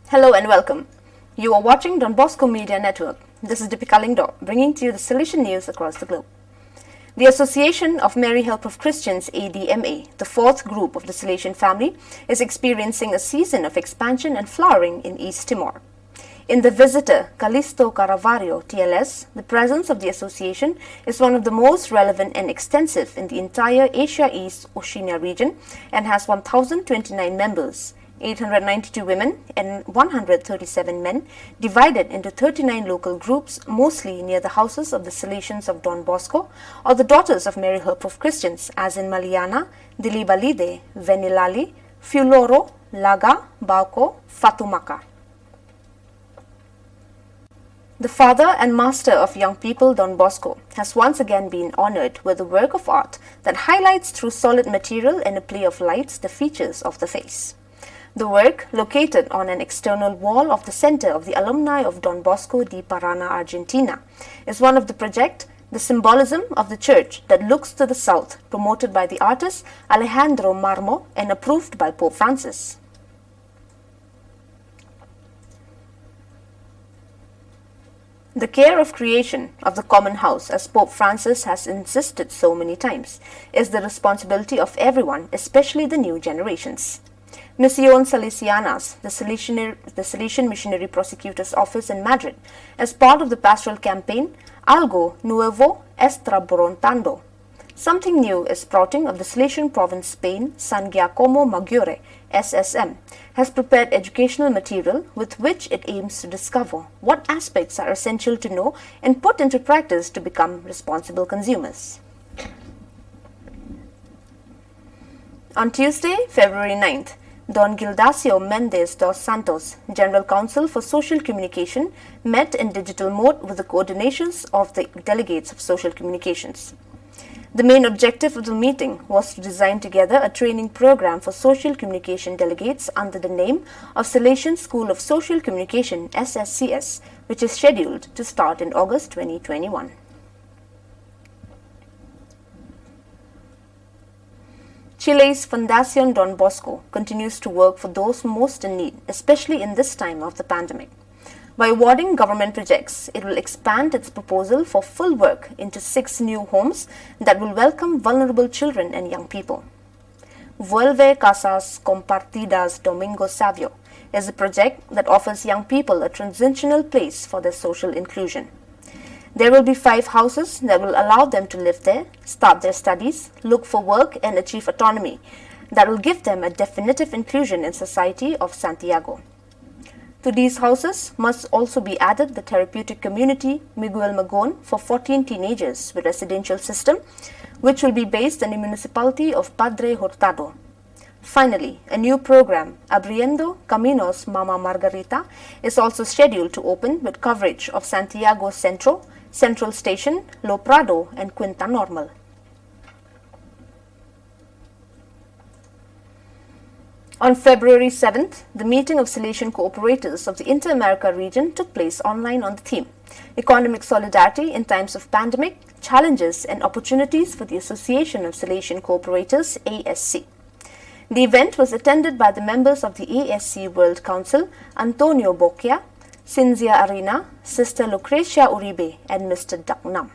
Hello and welcome. You are watching Don Bosco Media Network. This is Deepika Lingdo, bringing to you the Salesian news across the globe. The Association of Mary Help of Christians, ADMA, the fourth group of the Salesian family, is experiencing a season of expansion and flowering in East Timor. In the visitor Callisto Caravaggio TLS, the presence of the association is one of the most relevant and extensive in the entire Asia East Oceania region and has 1,029 members, 892 women and 137 men, divided into 39 local groups, mostly near the houses of the Salesians of Don Bosco or the Daughters of Mary Help of Christians, as in Maliana, Dilibalide, Venilali, Fuloro, Laga, Bauco, Fatumaka. The father and master of young people, Don Bosco, has once again been honored with a work of art that highlights through solid material and a play of lights the features of the face. The work, located on an external wall of the center of the alumni of Don Bosco de Parana, Argentina, is one of the project, The Symbolism of the Church That Looks to the South, promoted by the artist Alejandro Marmo and approved by Pope Francis. The care of creation of the common house, as Pope Francis has insisted so many times, is the responsibility of everyone, especially the new generations. Misión Salesianas, the Salesian Missionary Prosecutor's Office in Madrid, as part of the pastoral campaign Algo Nuevo Está Brontando. Something new is sprouting of the Salesian province Spain. San Giacomo Maggiore, SSM, has prepared educational material with which it aims to discover what aspects are essential to know and put into practice to become responsible consumers. On Tuesday, February 9th, Don Gildacio Mendez dos Santos, General Counsel for Social Communication, met in digital mode with the coordinations of the delegates of social communications. The main objective of the meeting was to design together a training program for social communication delegates under the name of Salesian School of Social Communication (SSCS), which is scheduled to start in August 2021. Chile's Fundación Don Bosco continues to work for those most in need, especially in this time of the pandemic. By awarding government projects, it will expand its proposal for full work into 6 new homes that will welcome vulnerable children and young people. Vuelve Casas Compartidas Domingo Savio is a project that offers young people a transitional place for their social inclusion. There will be 5 houses that will allow them to live there, start their studies, look for work and achieve autonomy that will give them a definitive inclusion in society of Santiago. To these houses must also be added the therapeutic community Miguel Magon for 14 teenagers with residential system, which will be based in the municipality of Padre Hurtado. Finally, a new program, Abriendo Caminos Mama Margarita, is also scheduled to open with coverage of Santiago Centro, Central Station, Lo Prado and Quinta Normal. On February 7th, the meeting of Salesian cooperators of the Inter-America region took place online on the theme Economic Solidarity in Times of Pandemic, Challenges and Opportunities for the Association of Salesian Cooperators, ASC. The event was attended by the members of the ASC World Council, Antonio Bocchia, Cinzia Arena, Sister Lucrecia Uribe and Mr. Daknam.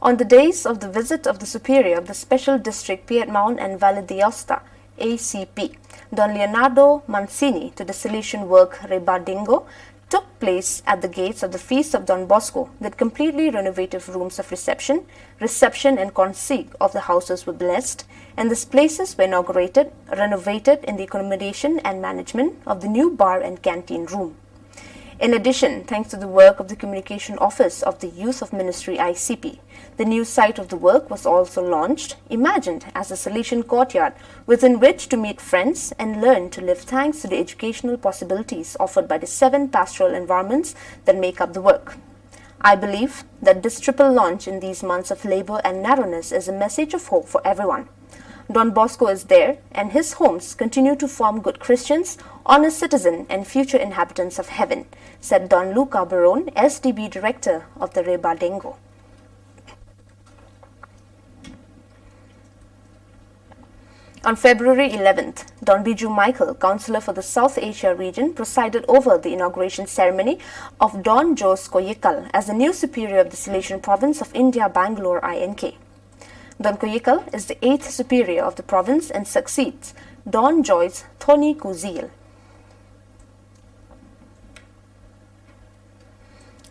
On the days of the visit of the Superior of the Special District Piedmont and Valle d'Aosta, ACP, Don Leonardo Mancini, to the Salesian work Rebardingo, took place at the gates of the Feast of Don Bosco with completely renovative rooms of reception and consigue of the houses were blessed, and these places were inaugurated, renovated in the accommodation and management of the new bar and canteen room. In addition, thanks to the work of the Communication Office of the Youth of Ministry ICP, the new site of the work was also launched, imagined as a Salesian courtyard within which to meet friends and learn to live thanks to the educational possibilities offered by the 7 pastoral environments that make up the work. I believe that this triple launch in these months of labor and narrowness is a message of hope for everyone. Don Bosco is there, and his homes continue to form good Christians, honest citizens, and future inhabitants of heaven, said Don Luca Baron, SDB Director of the Rebardengo. On February 11th, Don Biju Michael, Councillor for the South Asia region, presided over the inauguration ceremony of Don Jos Koyikal as the new superior of the Salesian province of India, Bangalore, INK. Don Koyikal is the 8th superior of the province and succeeds Don Joyce Thoni Kuziel.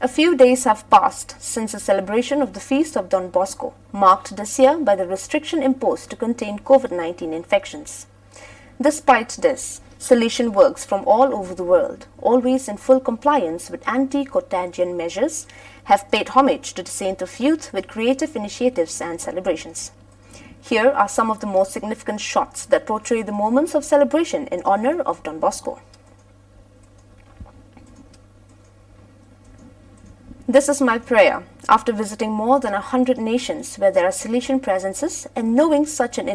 A few days have passed since the celebration of the feast of Don Bosco, marked this year by the restriction imposed to contain COVID-19 infections. Despite this, Salesian works from all over the world, always in full compliance with anti-contagion measures, have paid homage to the saint of youth with creative initiatives and celebrations. Here are some of the most significant shots that portray the moments of celebration in honor of Don Bosco. This is my prayer after visiting more than 100 nations where there are Salesian presences and knowing such an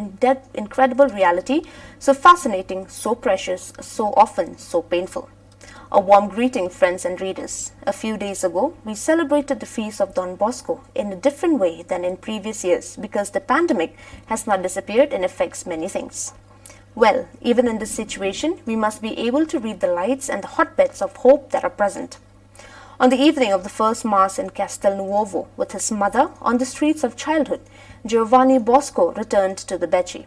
incredible reality, so fascinating, so precious, so often so painful. A warm greeting, friends and readers. A few days ago, we celebrated the feast of Don Bosco in a different way than in previous years because the pandemic has not disappeared and affects many things. Well, even in this situation, we must be able to read the lights and the hotbeds of hope that are present. On the evening of the first Mass in Castel Nuovo, with his mother on the streets of childhood, Giovanni Bosco returned to the Becce.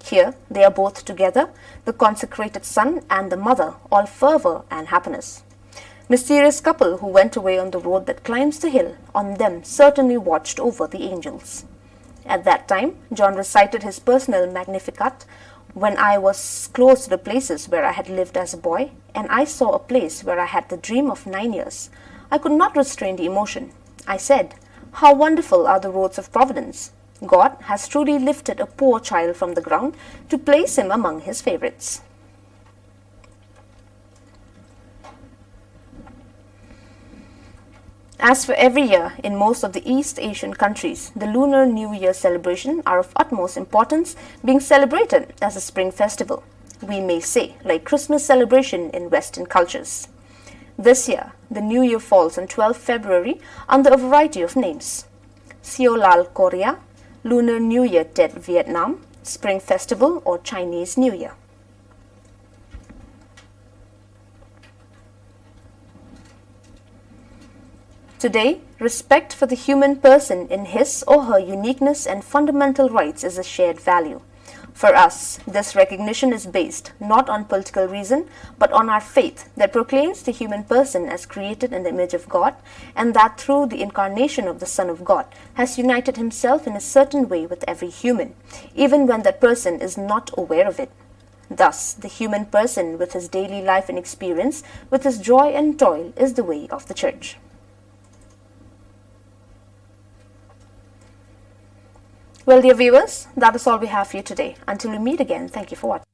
Here, they are both together, the consecrated son and the mother, all fervor and happiness. Mysterious couple who went away on the road that climbs the hill, on them certainly watched over the angels. At that time, John recited his personal Magnificat, when I was close to the places where I had lived as a boy, and I saw a place where I had the dream of 9 years. I could not restrain the emotion. I said, "How wonderful are the roads of providence! God has truly lifted a poor child from the ground to place him among his favorites." As for every year, in most of the East Asian countries, the Lunar New Year celebration are of utmost importance, being celebrated as a spring festival. We may say, like Christmas celebration in Western cultures. This year, the New Year falls on 12 February under a variety of names. Siolal Korea, Lunar New Year Tet Vietnam, Spring Festival or Chinese New Year. Today, respect for the human person in his or her uniqueness and fundamental rights is a shared value. For us, this recognition is based not on political reason, but on our faith that proclaims the human person as created in the image of God, and that through the incarnation of the Son of God has united himself in a certain way with every human, even when that person is not aware of it. Thus, the human person with his daily life and experience, with his joy and toil, is the way of the Church. Well, dear viewers, that is all we have for you today. Until we meet again, thank you for watching.